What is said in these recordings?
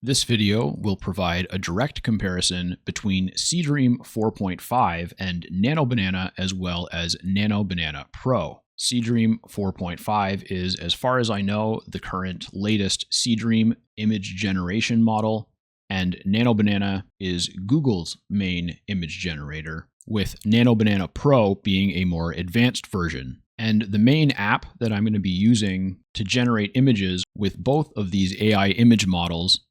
This video will provide a direct comparison between Seedream 4.5 and Nano Banana as well as Nano Banana Pro. Seedream 4.5 is, as far as I know, the current latest Seedream image generation model, and Nano Banana is Google's main image generator, with Nano Banana Pro being a more advanced version. And the main app that I'm going to be using to generate images with both of these AI image models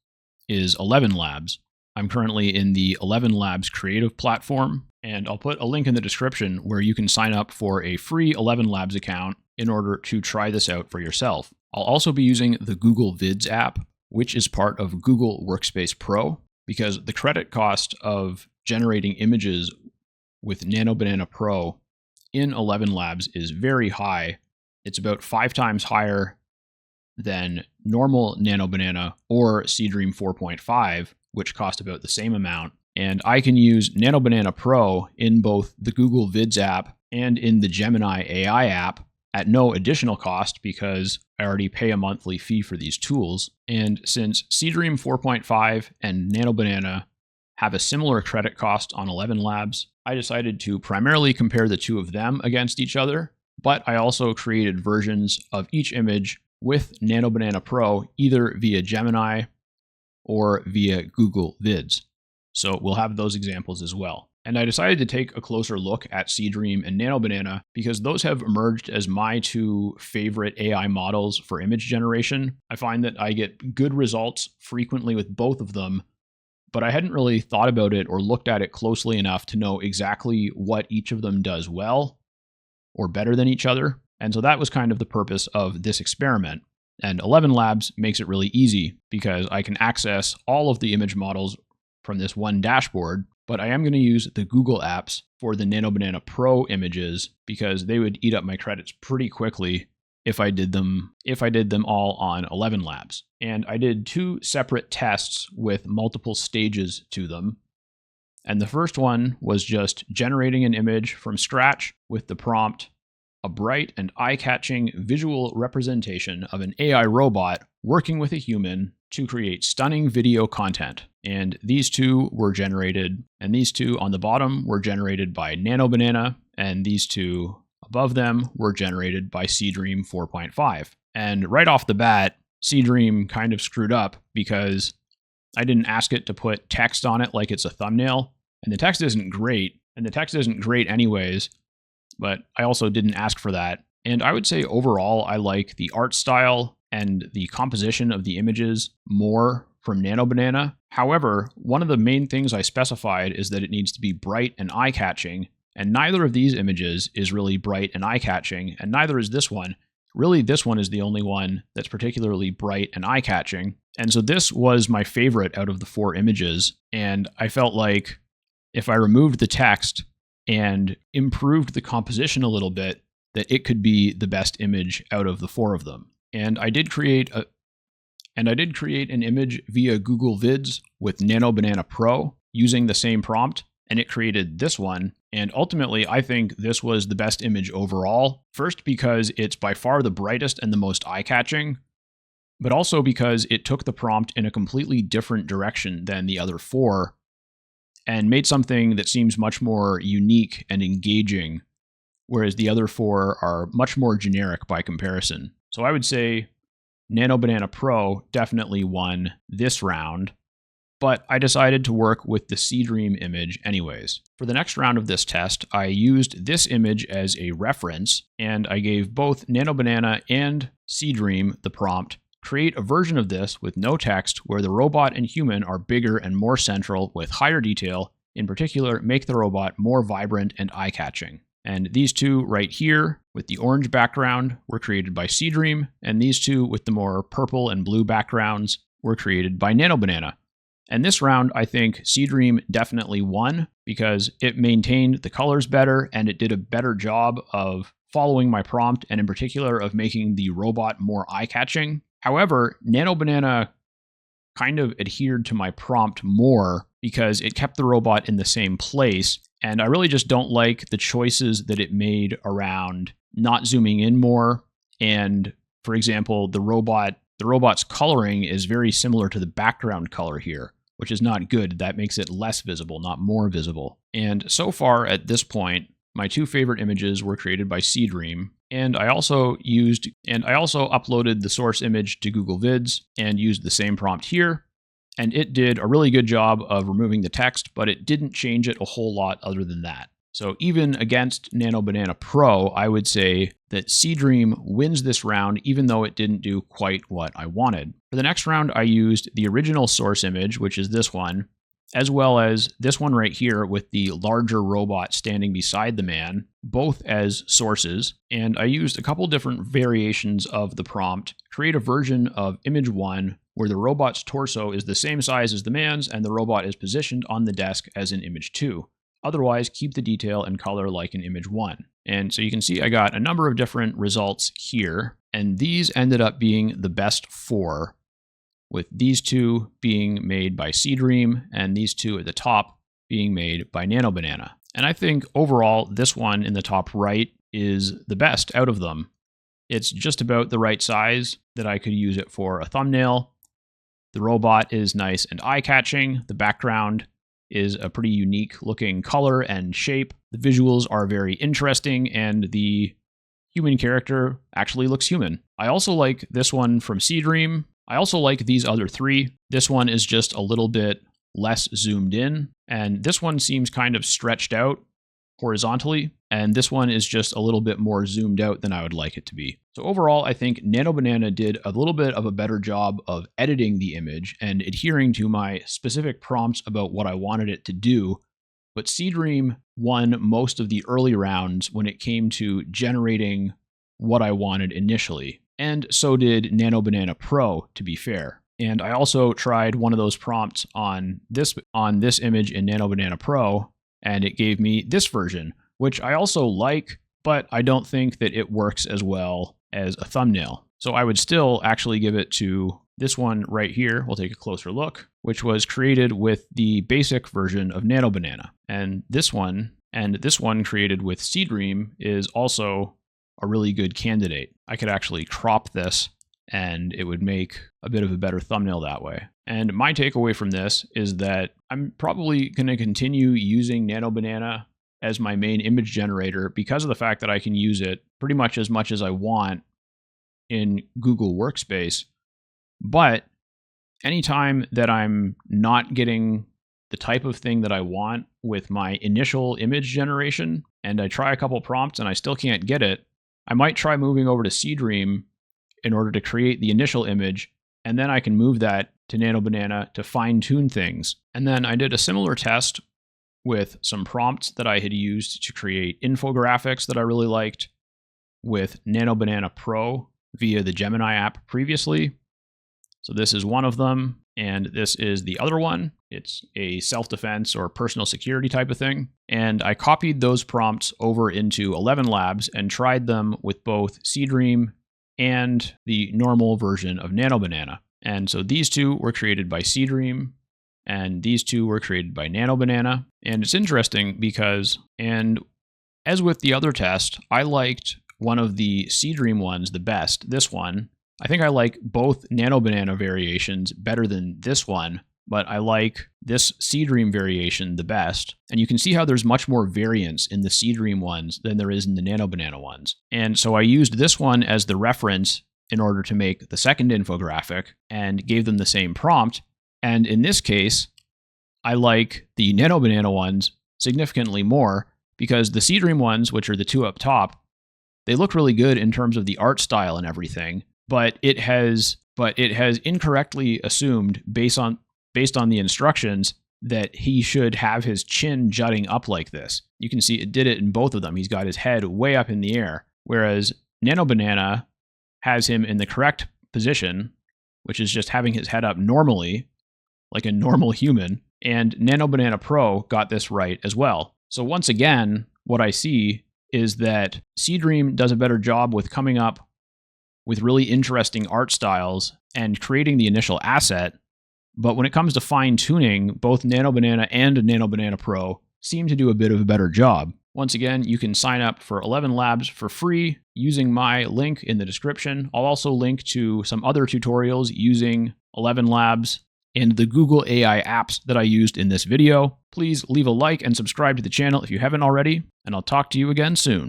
is ElevenLabs. I'm currently in the ElevenLabs creative platform, and I'll put a link in the description where you can sign up for a free ElevenLabs account in order to try this out for yourself. I'll also be using the Google Vids app, which is part of Google Workspace Pro, because the credit cost of generating images with Nano Banana Pro in ElevenLabs is very high. It's about 5 times higher than normal Nano Banana or Seedream 4.5, which cost about the same amount. And I can use Nano Banana Pro in both the Google Vids app and in the Gemini AI app at no additional cost because I already pay a monthly fee for these tools. And since Seedream 4.5 and Nano Banana have a similar credit cost on ElevenLabs, I decided to primarily compare the two of them against each other, but I also created versions of each image with Nano Banana Pro either via Gemini or via Google Vids. So we'll have those examples as well. And I decided to take a closer look at Seedream and Nano Banana because those have emerged as my two favorite AI models for image generation. I find that I get good results frequently with both of them, but I hadn't really thought about it or looked at it closely enough to know exactly what each of them does well or better than each other. And so that was kind of the purpose of this experiment. And ElevenLabs makes it really easy because I can access all of the image models from this one dashboard, but I am going to use the Google apps for the Nano Banana Pro images because they would eat up my credits pretty quickly if I did them all on ElevenLabs. And I did 2 separate tests with multiple stages to them. And the first one was just generating an image from scratch with the prompt, a bright and eye-catching visual representation of an AI robot working with a human to create stunning video content. And these two were generated, and these two on the bottom were generated by Nano Banana, and these two above them were generated by Seedream 4.5. And right off the bat, Seedream kind of screwed up because I didn't ask it to put text on it like it's a thumbnail, and the text isn't great, anyways, but I also didn't ask for that. And I would say overall, I like the art style and the composition of the images more from Nano Banana. However, one of the main things I specified is that it needs to be bright and eye-catching, and neither of these images is really bright and eye-catching, and neither is this one. Really, this one is the only one that's particularly bright and eye-catching. And so this was my favorite out of the 4 images, and I felt like if I removed the text and improved the composition a little bit, that it could be the best image out of the 4 of them. And I did create an image via Google Vids with Nano Banana Pro using the same prompt, and it created this one. And ultimately, I think this was the best image overall. First, because it's by far the brightest and the most eye-catching, but also because it took the prompt in a completely different direction than the other 4 and made something that seems much more unique and engaging, whereas the other 4 are much more generic by comparison. So I would say Nano Banana Pro definitely won this round, but I decided to work with the Seedream image anyways. For the next round of this test, I used this image as a reference, and I gave both Nano Banana and Seedream the prompt, create a version of this with no text where the robot and human are bigger and more central with higher detail, in particular, make the robot more vibrant and eye-catching. And these two right here with the orange background were created by Seedream, and these two with the more purple and blue backgrounds were created by Nano Banana. And this round, I think Seedream definitely won because it maintained the colors better and it did a better job of following my prompt and in particular of making the robot more eye-catching. However, Nano Banana kind of adhered to my prompt more because it kept the robot in the same place, and I really just don't like the choices that it made around not zooming in more and, for example, the robot the robot's coloring is very similar to the background color here, which is not good. That makes it less visible, not more visible. And so far at this point, my two favorite images were created by Seedream, and I also uploaded the source image to Google Vids and used the same prompt here. And it did a really good job of removing the text, but it didn't change it a whole lot other than that. So even against Nano Banana Pro, I would say that Seedream wins this round, even though it didn't do quite what I wanted. For the next round, I used the original source image, which is this one, as well as this one right here with the larger robot standing beside the man, both as sources. And I used a couple different variations of the prompt, create a version of image 1 where the robot's torso is the same size as the man's and the robot is positioned on the desk as in image 2. Otherwise, keep the detail and color like in image 1. And so you can see I got a number of different results here, and these ended up being the best 4, with these two being made by Seedream and these two at the top being made by Nano Banana. And I think overall, this one in the top right is the best out of them. It's just about the right size that I could use it for a thumbnail. The robot is nice and eye-catching. The background is a pretty unique looking color and shape. The visuals are very interesting, and the human character actually looks human. I also like this one from Seedream. I also like these other 3. This one is just a little bit less zoomed in, and this one seems kind of stretched out horizontally, and this one is just a little bit more zoomed out than I would like it to be. So overall, I think Nano Banana did a little bit of a better job of editing the image and adhering to my specific prompts about what I wanted it to do, but Seedream won most of the early rounds when it came to generating what I wanted initially. And so did Nano Banana Pro, to be fair. And I also tried one of those prompts on this image in Nano Banana Pro, and it gave me this version, which I also like, but I don't think that it works as well as a thumbnail. So I would still actually give it to this one right here. We'll take a closer look, which was created with the basic version of Nano Banana. And this one created with Seedream is also a really good candidate. I could actually crop this and it would make a bit of a better thumbnail that way. And my takeaway from this is that I'm probably going to continue using Nano Banana as my main image generator because of the fact that I can use it pretty much as I want in Google Workspace. But anytime that I'm not getting the type of thing that I want with my initial image generation, and I try a couple prompts and I still can't get it, I might try moving over to Seedream in order to create the initial image, and then I can move that to Nano Banana to fine-tune things. And then I did a similar test with some prompts that I had used to create infographics that I really liked with Nano Banana Pro via the Gemini app previously. So this is one of them, and this is the other one. It's a self-defense or personal security type of thing. And I copied those prompts over into ElevenLabs and tried them with both Seedream and the normal version of Nano Banana. And so these two were created by Seedream, and these two were created by Nano Banana. And it's interesting because, and as with the other test, I liked one of the Seedream ones the best, this one. I think I like both Nano Banana variations better than this one, but I like this Seedream variation the best. And you can see how there's much more variance in the Seedream ones than there is in the Nano Banana ones. And so I used this one as the reference in order to make the second infographic and gave them the same prompt. And in this case, I like the Nano Banana ones significantly more because the Seedream ones, which are the two up top, they look really good in terms of the art style and everything, but it has incorrectly assumed based on the instructions that he should have his chin jutting up like this. You can see it did it in both of them. He's got his head way up in the air, whereas Nano Banana has him in the correct position, which is just having his head up normally, like a normal human, and Nano Banana Pro got this right as well. So once again, what I see is that Seedream does a better job with coming up with really interesting art styles and creating the initial asset. But when it comes to fine-tuning, both Nano Banana and Nano Banana Pro seem to do a bit of a better job. Once again, you can sign up for ElevenLabs for free using my link in the description. I'll also link to some other tutorials using ElevenLabs and the Google AI apps that I used in this video. Please leave a like and subscribe to the channel if you haven't already, and I'll talk to you again soon.